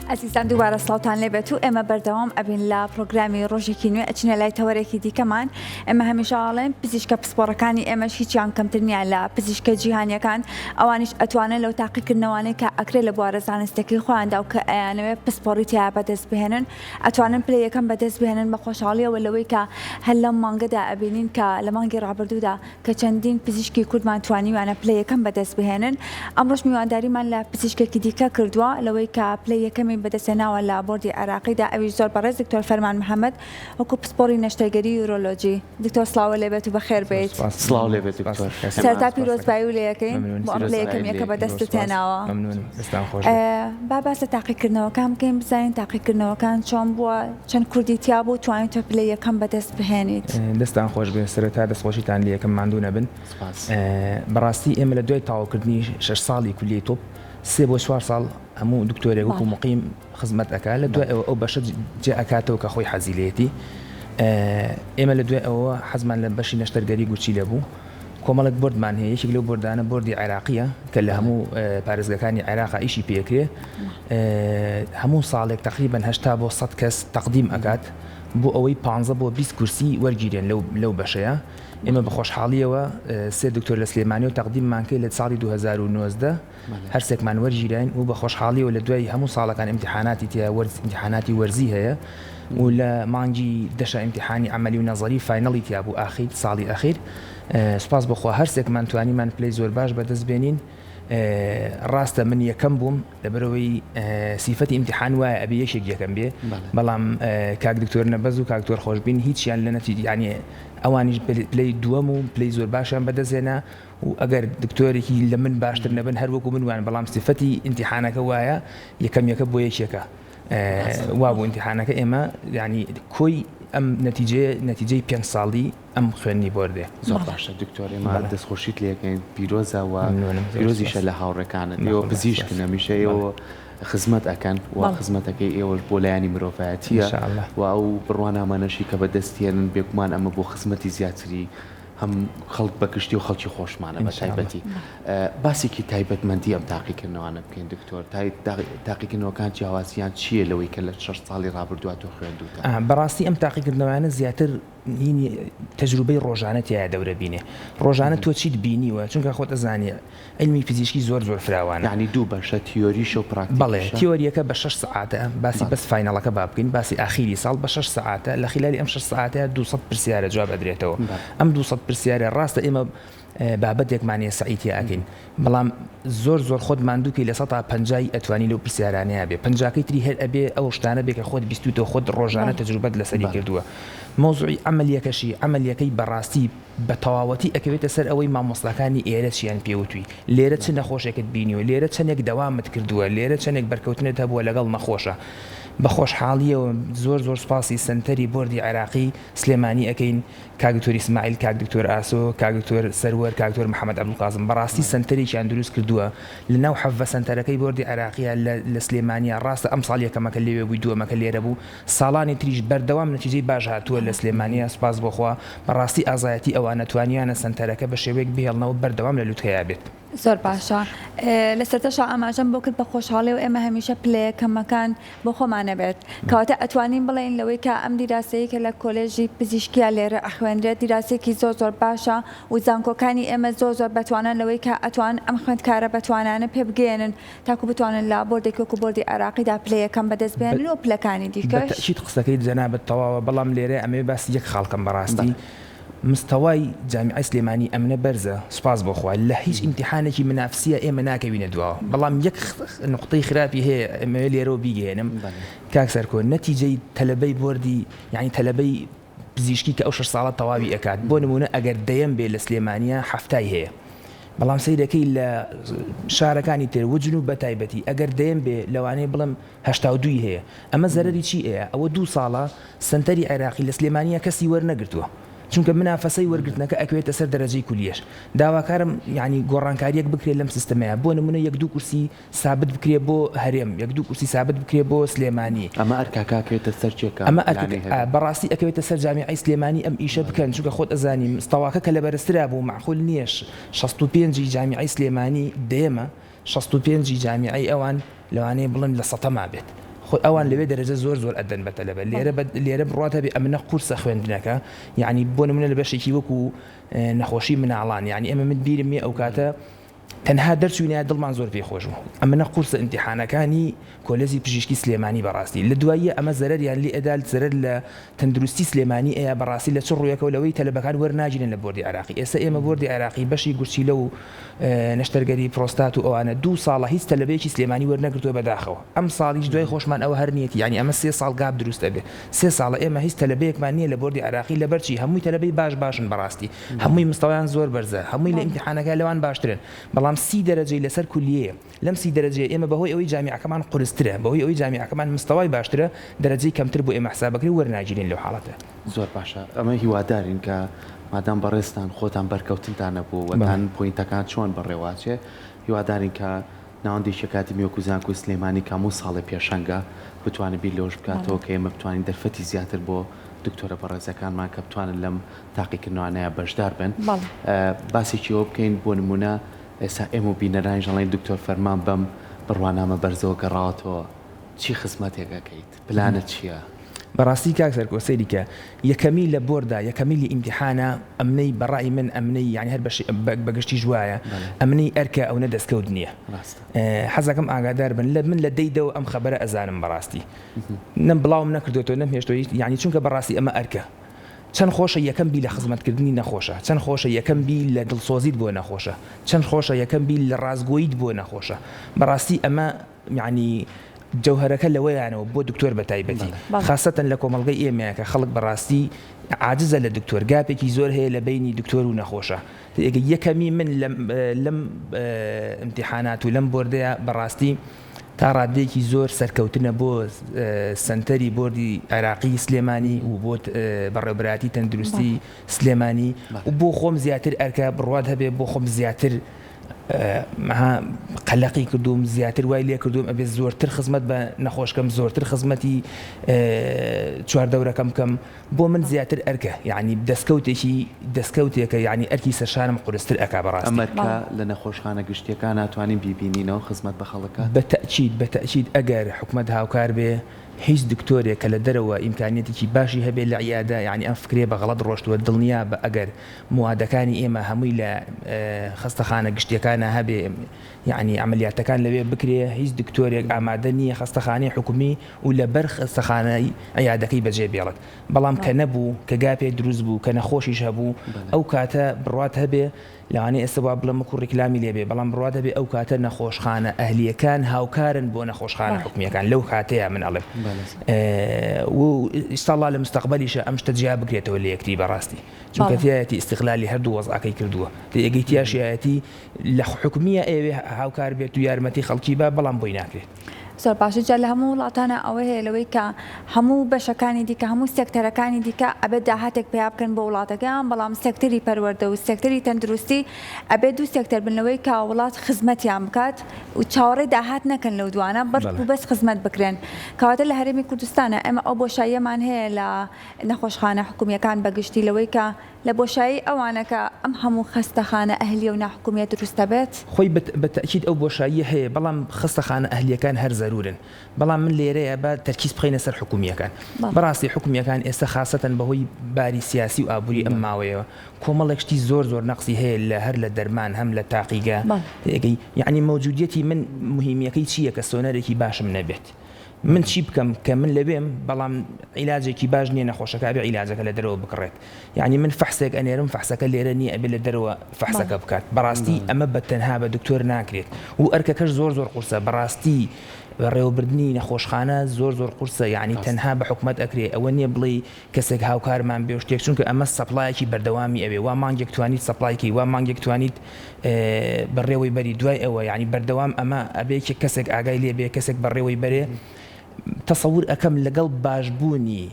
ئەزیزان دووبارە سڵاوتان لێبێت و ئێمە بەردەوام ئەبین لە پرۆگرامی ڕۆژێکی نوێ ئەچنە لای تەوەرێکی دیکەمان. ئێمە هەمیشە ئاڵێن پزیشکە پسپۆڕەکانی ئێمەش هیچیان کەمتر نییە لە پزیشکە جیهانیەکان، ئەوانیش ئەتوانن لەو تاقیکردنەوانەی کە ئەکرێت لە بوارە زانستەکەی خۆیاندا و کە ئەیانەوێت پسپۆڕی تیا بەدەست بهێنن ئەتوانن پلە یەکەم بەدەست بهێنن بە خۆشحاڵیەوە لەوەی کە هەر لەم مانگەدا ئەبینین کە لە مانگی ڕابردوودا کە چەندین پزیشکی کوردمان توانیوانە پلە یەکەم بەدەست بهێنن. ئەمڕۆژ میوانداریمان لە پزیشکێکی دیکە کردووە لەوەی کە پلە یەکەمی بەدەستێناوە لە بۆردی عێراقیدا، ئەویش زۆر بەڕێز دکتۆر فەرمان محەممەد وەکو پسپۆڕی نەشتەرگەری یورۆلۆجی. دکتۆر سڵاوە لێبێت و بەخێر بێت. سڵاو لێبێت دکتۆر. سەرتا پیرۆزبایی و لە یەکەین بۆ ئەم پلە یەکەمیەکە بەدەستت هێناوە. با باسە تاقیکردنەوەکان بکەین، بزانین تاقیکردنەوەکان چۆن بووە، چەند کوردی تیا بوو توانین تۆ پلە یەکەم بەدەست بهێنیت. دەستان خۆش بێ، سەرەتا دەستخۆشیتان لە یەکەم ماندوو نەبن. بەڕاستی ئێمە لە دوای تاواکردنی 6 ساڵی کولیەی تۆپ 3 بۆ 4 ساڵ هەموو دکتۆرێک وەکو مقیم خزمەت ئەکات، لە دوای ئەو بەشە جێ ئەکاتەوە کە خۆی حەزیلێتی. ئێمە لە دوای ئەوە حەزمان لە بەشی نەشتەرگەری گوچی لەبوو. کۆمەڵک بردمان هەیە، یەکێک لەو بردانە بردی عێراقیە کە لە هەموو پارێزگەکانی عێراقا ئیشی پێکرێ. هەموو ساڵێک تقریبا 80 بۆ 100 کەس تەقدیم ئەکات بۆ ئەوەی 15 بۆ 20 کورسی وەرگیرێن لەو بەشەیە. ئێمە بە خۆشحاڵیەوە 3 دکتۆر لە سلێمانی و تەقدیممان کرد لە ساڵی 2019 هەرسێکمان وەرگیرین و بە خۆشحاڵیەوە لە دوای هەموو ساڵەکان ئیمتیحاناتی تیا ئیمتیحاناتی وەرزی هەیە و لە مانگی دەشە ئیمتیحانی عملی و نەزەری فاینەڵی تیا بوو ئاخیر ساڵی ئەخیر. سپاس بخوا هەرسێکمان توانیمان پلەی زۆر باش بەدەست بێنین. ڕاستە من یەکەم بووم لەبەرەوەی سیفەتی ئیمتیحان وایە ئەبێ یەکێک یەکەم بێ، بەڵام کاک دکتۆر نەبەز و کاک دکتۆر خۆشببین هیچیان لە نەتیجە یعنی ئەوانیش پلەی دووەم و پلەی زۆر باشیان بەدەستێنا و ئەگەر دکتۆرێکی لە من باشتر نەبن هەر وەکو من وان، بەڵام سیفەتی ئیمتیحانەکە وایە یەکەم یەکە بۆ یەکێکە وا بوو ئیمتیحانەکە. ئێمە یعنی کۆی ئەم نەتیجەی 5 ساڵی ئەم خوێنی بۆردێ. زۆر باشە دکتۆر، ئێمە دەستخۆشیت لە یەکەین پیرۆزەوە پیرۆزیشە لە هاوڕێکانت. ئێوە پزیشکن، هەمیشە ئێوە خزمەت ئەکەن و خزمەتەکەی ئێوەش بۆ لایانی مرۆڤایەتیە و ئەو بڕوانامانەشی کە بەدەستێنن بێگومان ئەمە بۆ خزمەتی زیاتری هەم خەڵک بەکشتی و خەڵکی خۆشمانە بە تایبەتی. باسێکی تایبەتمەندی ئەم تاقیکردنەوەانە بکەین دکتۆر. تاقیکردنەوەکان جیاوازیان چییە لەوەی کە لە 6 ساڵی ڕابردووە تۆ خوێندووتە؟ بەڕاستی ئەم تاقیکردنەوەیانە زیاتر تەجروبەی ڕۆژانە تایە دەورە بینێ. ڕۆژانە تۆ چیت بینیوە، چونکە خۆت ئەزانێ ئەلمی فیزیشکی زۆر فراوانە، یعنی دوو بەشە تیۆریش و پراکتیک. بەڵێ تیۆریەکە بە 6 ساعاتە، باسی بەس فاینەڵەکە با بکەین، باسی ئاخیری ساڵ بە 6 ساعاتە. لە خلالی ئەم 6 ساعاتە 200 پرسیارە جواب ئەدرێتەوە. ئەم 200 پرسیارە ڕاستە ئێمە بابەتێکمانە سعیتی ئاکەین، بەڵام زۆر خۆت ماندووکەی لە 150 ئەتوانی لەو پرسیارانەیە بێ، 50کەی تری هەر ئەبێ ئەو شتانە بێ کە خۆت بیستوتەوە خۆت ڕۆژانە تەجروبەت لەسەری کردووە. مۆزوعی عملیەکەی بەڕاستی بە تەواوەتی ئەکەوێتە سەر ئەوەی مامۆستاکانی ئێرە چیان پێوتوی، لێرە چ نەخۆشێکت بینیوە، لێرە چەندێک دەوامت کردووە، لێرە چەندێک بەرکەوتنت هەبووە لەگەڵ نەخۆشە. بە خۆشحاڵیەوە زۆر سپاسی سنتەری بۆردی عێراقی سلێمانی ئەەکەین، کاک دکتۆر ئیسماعیل، کاک دکتۆر ئاسۆ، کاک دکتۆر سەروەر، کاک دکتۆر محەممەد عەبدولقاسم. بەڕاستی سنتەرێکیان دروست کردووە لە ناو حەڤە سنتەرەکەی بۆردی عێراقیە لە سلێمانیە. ڕاستە ئەم ساڵ یەکەمەکە لێوێ بووی، دووەمەکە لێرە بوو، ساڵانی تریش بەردەوام نەتیجەی باش هاتووە لە سلێمانیە. سپاس بۆخوا بەڕاستی ئازایەتی ئەوانە توانیانە سنتەرەکە بە شێوەیەک بهێڵنەوە بەردەوام لە لوتکەیا بێت. زۆر باشە. لەسەرتەشە ئاماژەم بۆ کرد بە خۆشحاڵی و ئێمە هەمیشە پلەیەکەمەکان بۆ خۆمانە بێت، کەواتە ئەتوانین بڵێن لەوەی کە ئەم دیراسەیە کە لە کۆلێژی پزیشکیا لێرە ئەخوێنرێت دیراسێکی زۆر باشە و زانکۆکانی ئێمە زۆر بەتوانن لەوەی کە ئەتوان ئەم خوێندکارە بەتوانانە پێ بگەێنن تاکو بتوانن لە بۆردێک وەکو بۆردی عێراقیدا پلەیەکەم بەدەست بێنن و پلەکانی دیکەش. چیت قسەکەی جەنابەت تەواوە، بەڵام لێرە ئەمێ باسی یەک خاڵکەم بەڕاستی مستەوای جامیعەی سلێمانی ئەمنە بەرزە. سپاس بۆخوا لە هیچ ئیمتیحانێکی منافسیە ئێمە ناکەوینە دواوە، بەڵام یەک نقطەی خراپی هەیە ئەمە لێرەوە بیگەێنم کاک سەرکۆ، نەتیجەی تەلەبەی بۆردی یعنی تەلەبەی پزیشکی کە ئەو 6 ساڵە تەواوی ئەکات، بۆ نمونە ئەگەر دەیەم بێ لە سلێمانیە هەفتای هەیە، بەڵام سەیرەکەی لە شارەکانی تر و جنوب بەتایبەتی ئەگەر دەیەم بێ لەوانەیە بڵم 82 هەیە. ئەمە زەرەری چی ئەیە؟ ئەوە 2 ساڵە سنتەری عێراقی لە سلێمانیە کەسی وەرنەگرتووە، چونکە منافەسەی وەرگرتنەکە ئەکوێتە سەر دەرەجەی کولیەش. داواکارم یعنی گۆڕانکاریەک بکرێت لەم سیستەمەیە، بۆ نمونە 1-2 کورسی سابت بکرێت بۆ هەرێم، 1-2 کورسی سابت بکرێت بۆ سلێمانی. ئەمە ئەرکاکەوێتە سەر چێکە؟ ئەمە بەڕاستی ئەکەوێتە سەر جامیعەی سلێمانی ئەم ئیشە بکەن، چونکە خۆت ئەزانیم مستەواکە کە لە بەرزترا بوو معقول نییەش 65 جامیعەی سلێمانی دێمە 65 جامیعەی ئەوان لەوانەیە بڵن لە 100 ما بێت. ئەوان لەوێ دەرەجە زۆر ئەدەن بە تەلەبە لێرە بڕاتە بێ ئەمنە قورسە خوێندنەکە یعنی بۆ نمونە لە بەشێکی وەکو نەخۆشی مناڵان یعنی ئەمە من بیرم ئەو کاتە تەنها دەرچوونە دڵمان زۆر پێی خۆش بوو ئەمنە قورسە ئیمتیحانەکانی کۆلێجی پزیشکی سلێمانی بەڕاستی لە دواییە ئەمە زەرەریان لێ ئەدا زەرەر لە تەندروستی سلێمانی ئەیە بەڕاستی لە چ ڕوویەکە لەوەی تەلەبەکان وەرناگیرن لە بۆردی عراقی ئێستا ئێمە بۆردی عراقی بەشی گورچیلە و نەشتەرگەری پرۆستات و ئەوانە 2 ساڵە هیچ تەلەبەیەکی سلێمانی وەرنەگرتووە بەداخەوە ئەم ساڵیش دوای خۆشمان ئەوە هەر نیەتی یعنی ئەمە 3 ساڵ گاب دروستە بێ 3 ساڵە ئێمە هیچ تەلەبەیەکمان نییە لە بۆردی عراقی لەبەرچی هەمووی تەلەبەی باشن بەڕاستی هەمووی مستەوایان زۆر بەرزە هەمووی لە ئیمتیحانەکە لەوان باشترن بەڵام 30 دەرەجەی لەسەر کولیە لەم 30 دەرەجەی ئێمە بەهۆی ئەوەی جامیعەکەمان قورسترە بەهۆی ئەوەی جامیعەکەمان مستەوای باشترە دەرەجەی کەمتر بۆ ئێمە حسابەکەی وەرناگیرین لەو حاڵەتە زۆر باشە ئەمە هیوادارین کە مادام بەڕێستان خۆتان بەرکەوتنتانە بوو وەتان پۆینتەکان چۆن بەڕێواتێ هیوادارین کە ناوەندێکی کاتی میوەکو زانکۆ سلێمانی کاموو ساڵی پێشەنگە بتوانێت بیر لەوەش بکاتەوە کە ئێمە بتوانین دەرفەتی زیاتر بۆ دکتۆرە بەڕێزەکانمان کە بتوانن لەم تاقیکردنەوەیە بەشدار بن باسێکی ئەوە بکەین بۆ نمونە ئێستا ئێمە بینەران ژەڵێن دکتۆر فەرمان بەم بڕوانامە بەرزەوە گەڕاوەتەوە چی خزمەتێکەکەیت پلانت چییە؟ بەڕاستی کاک سەرکۆسەری کە یەکەمی لە بۆردا یەکەمی لە ئیمتیحانە ئەمنەی بەڕای من ئەمنەی یعنی هەر بەگشتی ژوایە ئەمنەی ئەرکە ئەو نەدەستکەوت نییە حەزەکەم ئاگادار بن لە من لە دەیدەوە ئەم خەبەرە ئەزانم بەڕاستی نەم بڵاوم نەکردوێتەوە نەم هێشتۆی یعنی چونکە بەڕاستی ئەمە ئەرکە چەند خۆشە یەکەم بی لە خزمەتکردنی نەخۆشە چەند خۆشە یەکەم بی لە دڵسۆزیت بۆ نەخۆشە چەند خۆشە یەکەم بی لە ڕازگۆییت بۆ نەخۆشە بەڕاستی ئەمە یعنی جەوهرەکە لەوەیانەوە بۆ دکتۆر بە تایبەتی خاصەتەن لە کۆمەڵگەی ئێمەیە کە خەڵک بەڕاستی عاجزە لە دکتۆر گاپێکی زۆر هەیە لە بینی دکتۆر و نەخۆشە یەکەمی من لەم ئیمتیحانات و لەم بۆردەیە بەڕاستی تا ڕادێکی زۆر سەرکەوتنە بۆ سنتەری بۆردی عێراقی سلێمانی و بۆ بەڕێوەبەرایەتی تەندروستی سلێمانی و بۆ خۆم زیاتر ئەرکە بڕوات هەبێ بۆ خۆم زیاتر قەلەقی کردوم زیاتر وای لێ کردوم ئەبێ زۆرتر خزمەت بە نەخۆشکەم زۆرتر خزمەتی چواردەورەکەم بکەم بۆ من زیاتر ئەرکە یعنی دەستکەوتێکە یعنی ئەرکی سەرشانم قورستر ئەکا بەڕاستی ئەمەرکە لە نەخۆشخانە گشتیەکان ناتوانین بیبینینەوە خزمەت بە خەڵکە بەتەئکید ئەگەر حکومەت هاوکار بێ هیچ دکتۆرێک کە لە دەرەوە ئیمکانیەتێکی باشی هەبێ لە عیادە یعنی ئەم فکرێ بە غەڵەت ڕۆشتووە دڵنیا بە ئەگەر موادەکانی ئێمە هەمووی لە خەستەخانە گشتیەکانە هەبێ یعنی عملیاتەکان لەوێ بکرێ هیچ دکتۆرێک ئامادە نییە خەستەخانەی حکومی و لەبەر خەستەخانەی عیادەکەی بەجێ بێڵێت بەڵام کە نەبوو کە گاپێ دروست بوو کە نەخۆشیش هەبوو ئەو کاتە بڕات هەبێ لەوانەیە ئێستا وا بڵێم وەکو ڕیکلامی لێبێ بەڵام بڕات هەبێ ئەو کاتە نەخۆشخانە ئەهلیەکان هاوکارن بۆ نەخۆشخانە حکومیەکان لەو کاتەیە من ئەڵێم و ئینشاءالله لە مستەقبەلیشە ئەم شتە جیا بگرێتەوە لە یەکتری بەڕاستی چونکە تایەتی استقلالی هەردوو وەزعەکەی کردووە تێگەیتیاشایەتی لە حکومیە ئێوێ هاوکار بێت و یارمەتی خەڵکی بە بەڵام بۆی ناکرێت زۆر باشە جا لە هەموو وڵاتانە ئەوە هەیە لەوەی کە هەموو بەشەکانی دیکە هەموو سێکتەرەکانی دیکە ئەبێت داهاتێک پێیا بکەن بۆ وڵاتەکەیان بەڵام سێکتەری پەروەردە و سێکتەری تەندروستی ئەبێت دوو سێکتەر بنەوەی کە وڵات خزمەتیان بکات و چاوەڕێی داهات نەکەن لەو دوانە بەس خزمەت بکرێن کەواتە لە هەرێمی کوردستانە ئێمە ئەو بۆشاییەمان هەیە لە نەخۆشخانە حکومیەکان بەگشتی لەوەی کە لە بۆشایی ئەوانەکە ئەم هەموو خەستەخانە ئەهلیە و ناحکومیەت دروستە بێت خۆی بەتەئکید ئەو بۆشاییە هەیە بەڵام خەستەخانە ئەهلیەکان هەر زەرورن بەڵام من لێرەیە بە تەرکیز بخەینە سەر حکومیەکان بەڕاستی حکومیەکان ئێستا خاصەتەن بەهۆی باری سیاسی و ئابووری ئەم ماوەیەوە کۆمەڵێکشتی زۆر نەقسی هەیە لە هەر لە دەرمان هەم لە تاقیگا یعنی مەوجودیەتی من مهمیەکەی چییە کە سۆنەرێکی باشم نەبێت من چی بکەم کە من لەبێم بەڵام عیلاجێکی باش نییە نەخۆشەکە بێ عیلاجەکە لە دەرەوە بکڕێت یعنی من فەحسێک ئەنێرم فەحسەکە لێرە نییە ئەبێ لە دەرەوە فەحسەکە بکات بەڕاستی ئەمە بەتەنها بە دکتۆر ناکرێت و ئەرکەکەش زۆر قورسە بەڕاستی ڕێوەبردننی نەخۆشخانە زۆر قورسە یعنی تەنها بە حکومەت ئەکرێ ئەوە نییە بڵێ کەسێک هاوکارمان بێ شتێک چونکە ئەمە سەپلایەکی بەردەوامی ئەوێ وا مانگێک توانیت سەپلایکی وا مانگێک توانیت بەڕێوەی بەری دوای ئەوە یعنی بەردەوام ئەمە ئەبێ کەسێک ئاگای لێ بێ کەسێک بەڕێوەی بەرێ تەسەور ئەەکەم لەگەڵ باشبوونی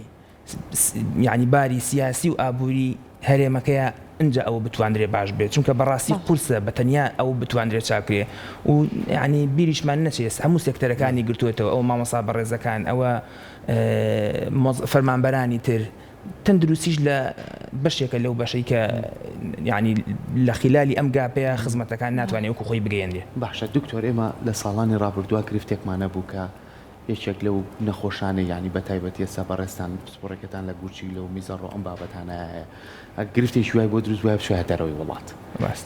یعنی باری سیاسی و ئابووری هەرێمەکەیە اینجا ئەوە بتوانرێ باش بێت چونکە بەڕاستی قورسە بەتەنیا ئەو بتوانرێت چاکرێ و یعنی بیریشمان نەچێت هەموو سێکتەرەکانی گرتوێتەوە ئەو مامۆستا بەڕێزەکان ئەوە فەرمانبەرانی تر تەندروستیش لە بەشێکە لەو بەشەی کە یعنی لە خلالی ئەم گاپەیە خزمەتەکان ناتوانێت وەکو خۆی بگەیەنێ باشە دکتۆر ئێمە لە ساڵانی ڕابردووە گرفتێکمانە بوو کە یەکێک لەو نەخۆشانە یعنی بە تایبەتی ئێستا بەڕێستان پسپۆڕێکەکان لە گوچی لەو میزەڕۆ ئەم بابەتانە هەیە گرفتێکی وای بۆ دروست وایە بچێتە دەرەوەی وڵات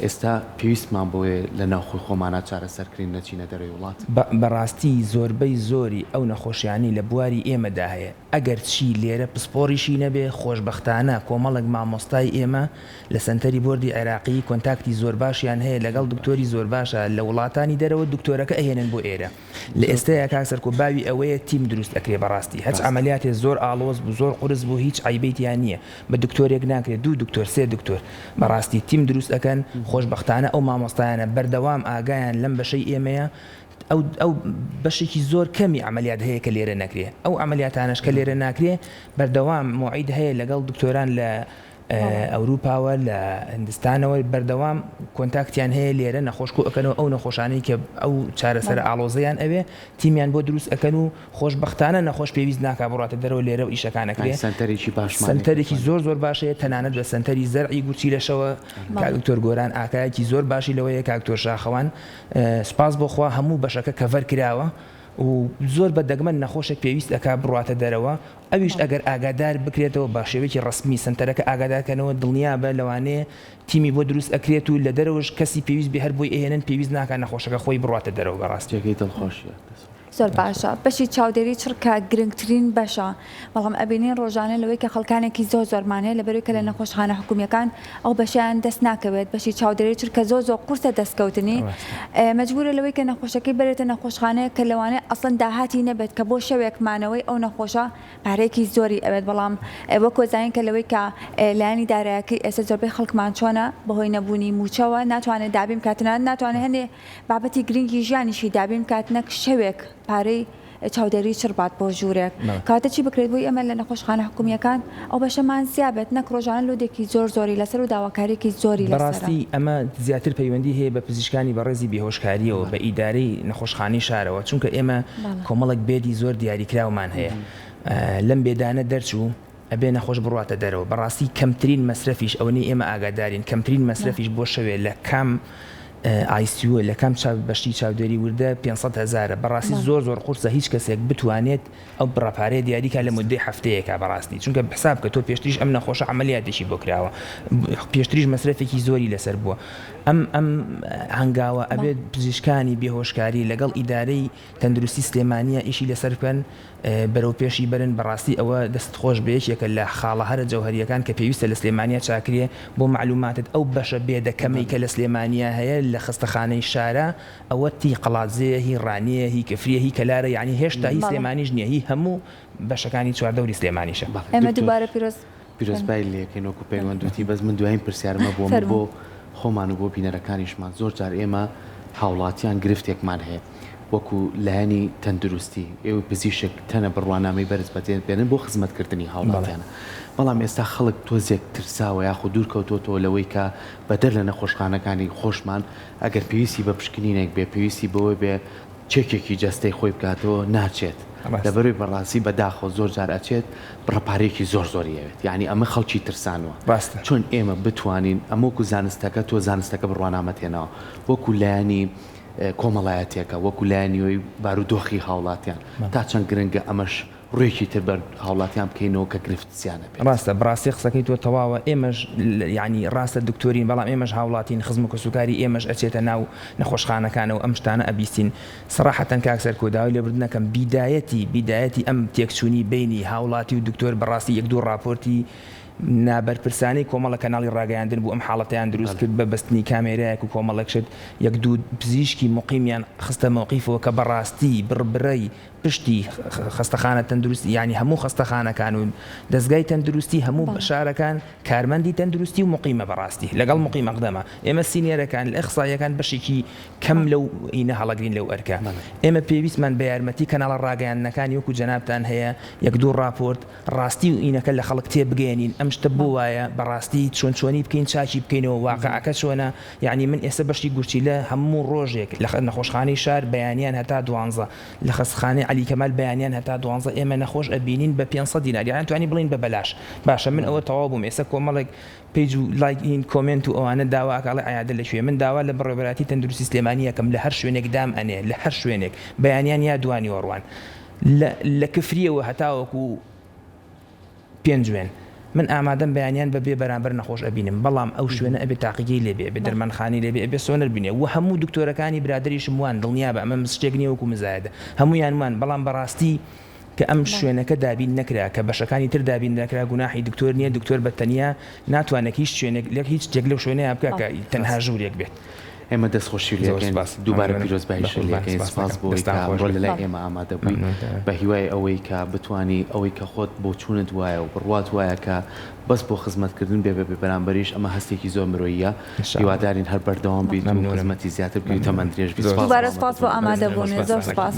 ئێستا پێویستمان بۆیە لە ناوخۆی خۆمانە چارەسەرکردن نەچینە دەرەوەی وڵات بەڕاستی زۆربەی زۆری ئەو نەخۆشیانی لە بواری ئێمەدا هەیە ئەگەر چی لێرە پسپۆڕیشی نەبێ خۆشبەختانە کۆمەڵک مامۆستای ئێمە لە سەنتەری بۆردی عێراقی کۆنتاکتی زۆر باشیان هەیە لەگەڵ دکتۆری زۆر باشە لە وڵاتانی دەرەوە دکتۆرەکە ئەهێنن بۆ ئێرە لە ئێستایا کاکسەر و باوی ئەوەیە تیم دروست ئەکرێ بەڕاستی هەچ عملیاتێ زۆر ئاڵۆز بوو زۆر قورس بوو هیچ عیبەتیان نییە بە دکتۆرێک ناکرێت 2 دکتۆر 3 دکتۆر بەڕاستی تیم دروست ئەکەن خۆشبەختانە ئەو مامۆستایانە بەردەوام ئاگایان لەم بەشەی ئێمەیە ئەو بەشێکی زۆر کەمی عملیات هەیە کە لێرە نەکرێ ئەو عملیاتانش کە لێرە ناکرێ بەردەوام موعید هەیە لەگەڵ دکتۆران لە ئەوروپاوە لە هندستانەوە بەردەوام کۆنتاکتیان هەیە لێرە نەخۆشکو ئەەکەنەوە ئەو نەخۆشانەی کە ئەو چارەسەر ئاڵۆزەیان ئەوێ تیمیان بۆ دروست ئەەکەن و خۆشبەختانە نەخۆش پێویست ناکا بڕاتە دەرەوە لێرە و ئیشەکانەکرێ سنتەرێکی زۆر باشەیە تەنانەت بە سنتەری زەرعی گوچی لەشەوە کاکتۆر گۆران ئاکایەکی زۆر باشی لەوەیە کاکتۆر شاخەوان سپاس بۆخوا هەموو بەشەکە کەڤەر کراوە و زۆر بە دەگمەن نەخۆشێک پێویست ئەکا بڕاتە دەرەوە ئەویش ئەگەر ئاگادار بکرێتەوە بە شێوەیەکی ڕسمی سنتەرەکە ئاگادارکەنەوە دڵنیا بە لەوانەیە تیمی بۆ دروست ئەکرێت و لە دەرەوەش کەسی پێویست بێ هەر بۆی ئێهێنن پێویست ناکات نەخۆشەکە خۆی بڕاتە دەرەوە بەڕاستیەکەی دڵخۆشیە زۆر باشە بەشی چاودێری چرکە گرنگترین بەشە بەڵام ئەبینین ڕۆژانە لەوەی کە خەڵکانێکی زۆرمانەیە لەبەرەوەی کە لە نەخۆشخانە حکومیەکان ئەو بەشیان دەست ناکەوێت بەشی چاودێری چرکە زۆر قورسە دەستکەوتنی مەجبورە لەوەی کە نەخۆشەکەی بێتە نەخۆشخانەیە کە لەوانەیە ئەسڵەن داهاتی نەبێت کە بۆ شەوێکمانەوەی ئەو نەخۆشە پارێکی زۆری ئەوێت بەڵام وەکو زانین کە لەوەی کە لایانی دارایەکەی ئێستا زۆربەی خەڵکمان چۆنە بەهۆی نەبوونی موچەوە ناتوانێت دابین کاتنان ناتوانێت هەندێ بابەتی گرنگی ژیانیشی دابین کاتنەک شەوێک پارەی چاودێری چربات بۆ ژوورێک کاتە چی بکرێت بۆی ئەمە لە نەخۆشخانە حکومیەکان ئەو بەشەمان زیابێت نەک ڕۆژانە لودێکی زۆری لەسەر و داواکارێکی زۆری لەسەر بەڕاستی ئەمە زیاتر پەیوەندی هەیە بە پزیشکانی بەڕێزی بێهۆشکاریەوە بە ئیدارەی نەخۆشخانەی شارەوە چونکە ئێمە کۆمەڵک بێدی زۆر دیاریکراومان هەیە لەم بێدانە دەرچوو ئەبێ نەخۆش بڕاتە دەرەوە بەڕاستی کەمترین مەسرەفیش ئەوەی ئێمە ئاگادارین کەمترین مەسرەفیش بۆ شەوێ لە کام ئایسیوە لە کام بەشتی چاودێری وردە 500,000 بەڕاستی زۆر قورسە هیچ کەسێک بتوانێت ئەو بڕاپارەیە دیاریکە لە مدەی هەفتەیەکە بەڕاستی چونکە حساب کە تۆ پێشتریش ئەم نەخۆشە عملیاتێکی بۆ کراوە پێشتریش مەسرەفێکی زۆری لەسەر بووە ئەم هەنگاوە ئەبێت پزیشکانی بێهۆشکاری لەگەڵ ئیدارەی تەندروستی سلێمانیە ئیشی لەسەر بکەن بەرەو پێشی بەرن بەڕاستی ئەوە دەستخۆش بێکێکە لە خاڵە هەرە جەوهریەکان کە پێویستە لە سلێمانیا چاکرێ بۆ معلوماتت ئەو بەشە بێدەکەمەی کە لە سلێمانیا هەیە لە خستەخانەی شارە ئەوە تی قەڵاتزەیە هی ڕانیە هی کەفریە هی کەلارە یعنی هێشتا هی سلێمانیش نییە هی هەموو بەشەکانی چواردەوری سلێمانیشە ئێمە دووبارە پیرۆزبای لێکەین وەکو پەیوەندوتی بەس من دوایین پرسیارمە بۆ خۆمان و بۆ بینەرەکانیشمان زۆر جار ئێمە هاوڵاتیان گرفتێکمان هەیە وەکو لایەنی تەندروستی ئێوە پزیشک تەنە بڕوانامەی بەرز بەتێنبێنن بۆ خزمەتکردنی هاوڵاتیانە بەڵام ئێستا خەڵک تۆزێک ترساوە یاخود دوورکەوتۆتەوە لەوەی کە بەدەر لە نەخۆشخانەکانی خۆشمان ئەگەر پێویستی بە پشکنینێک بێ پێویستی بەوە بێ چێکێکی جەستەی خۆی بکاتەوە ناچێت لەبەروی بەڕاستی بەداخۆ زۆر جار ئەچێت بڕەپارێکی زۆریەوێت یعنی ئەمە خەڵکی ترسانوە چۆن ئێمە بتوانین ئەمەکو زانستەکە تۆ زانستەکە بڕوانامەتێنەوە وەکو لایانی کۆمەڵایەتێکە وەکو لایەنیەوەی بارودۆخی هاوڵاتیان تا چەند گرنگە ئەمەش ڕێکی تر بەر هاوڵاتیان بکەینەوە کە گرفتسیانە بێت ڕاستە بڕاستی قسەکەی تۆ تەواوە ئێمەش یعنی ڕاستە دکتۆرین بەڵام ئێمەش هاوڵاتین خزم و سوکاری ئێمەش ئەچێتە ناو نەخۆشخانەکانەوە ئەم شتانە ئەبیستین سەراحەتەن کاکسەر کۆداوی لێبردنەکەم بیدایەتی ئەم تێکچوونی بینی هاوڵاتی و دکتۆر بەڕاستی یەک دوو راپۆرتی نابەرپرسانی کۆمەڵە کەناڵی ڕاگەیاندن بوو ئەم حاڵەتیان دروست کرد بە بەستنی کامێرایەک و کۆمەڵێکشت یەک دوو پزیشکی مقیمیان خستە موقیفەوە کە بەڕاستی بڕبرەی پشتی خستەخانە تەندروستی یعنی هەموو خستەخانەکان و دەستگای تەندروستی هەموو شارەکان کارمەندی تەندروستی و مقیمە بەڕاستی لەگەڵ مقیم ئەقدەمە ئێمە سینیەرەکان لە ئەخسایەکان بەشێکی کەم لەو ئینە هەڵەگرین لەو ئەرکە ئێمە پێویستمان بە یارمەتی کەناڵە ڕاگەیاندنەکانی وەکو جەنابتان هەیە یەک دوو راپۆرت ڕاستی و ئینەکە لە خەڵک تێبگەێنین ئەم شتە بۆ وایە بەڕاستی چۆنی بکەین چاچی بکەینەوە واقعەکە چۆنە یعنی من ئێستا بەشی گورچیلە هەموو ڕۆژێک لە نەخۆشخانەی شار بەیانیان هەتا 12 لە خستەخانەی عەلی کەمال بەیانیان هەتا 12 ئێمە نەخۆش ئەبینین بە 500 دینار یان توانی بڵین بە بەلاش باشە من ئەوە تەواو بووم ئێستا کۆمەڵێک پیج و لایک این کۆمنت و ئەوانە داواکڵی عیادە لەکوێ من داوا لە بڕێوەبەراتی تەندروستی سلێمانیەکەم لە هەر شوێنێک دام ئەنێ لە هەر شوێنێک بەیانیان یا دوانی وەڕوان لە کفریەوە هەتاوەکو پێنجوێن من ئامادەم بەیانیان بەبێ بەرامبەر نەخۆش ئەبینم بەڵام ئەو شوێنە ئەبێ تاقیگەی لێبێ بێ دەرمانخانی لێبێ ئەبێ سۆنەر بینێ و هەموو دکتۆرەکانی برادریشم وان دڵنیا بە ئەمە مستێک نییە وەکو مزایدە هەمویان وان بەڵام بەڕاستی کە ئەم شوێنەکە دابین نەکرا کە بەشەکانی تر دابین نەکرا گوناحی دکتۆر نییە دکتۆر بەتەنیا ناتوانێت هیچ شوێنێک لێک هیچ جێک لەو شوێنەیە بکە کە تەنها ژوورێک بێت ئێمە دەستخۆشی لەکەین دووبارە پیرۆز بەهیش لەکەین سپاس بۆی کە ڕۆ لەلای ئێمە ئامادە بووی بە هیوای ئەوەی کە بتانی ئەوەی کە خۆت بۆ چوونت وایە و بڕوات وایە کە بەس بۆ خزمەتکردن بێ بەرامبەریش ئەمە هەستێکی زۆر مرۆییە هیوادارین هەر بەردەوام بیت و خزمەتی زیاتر بکەیت و تەمەند درێژ بیت دووبارە سپاس بۆ ئامادەبوون زۆر سپاس.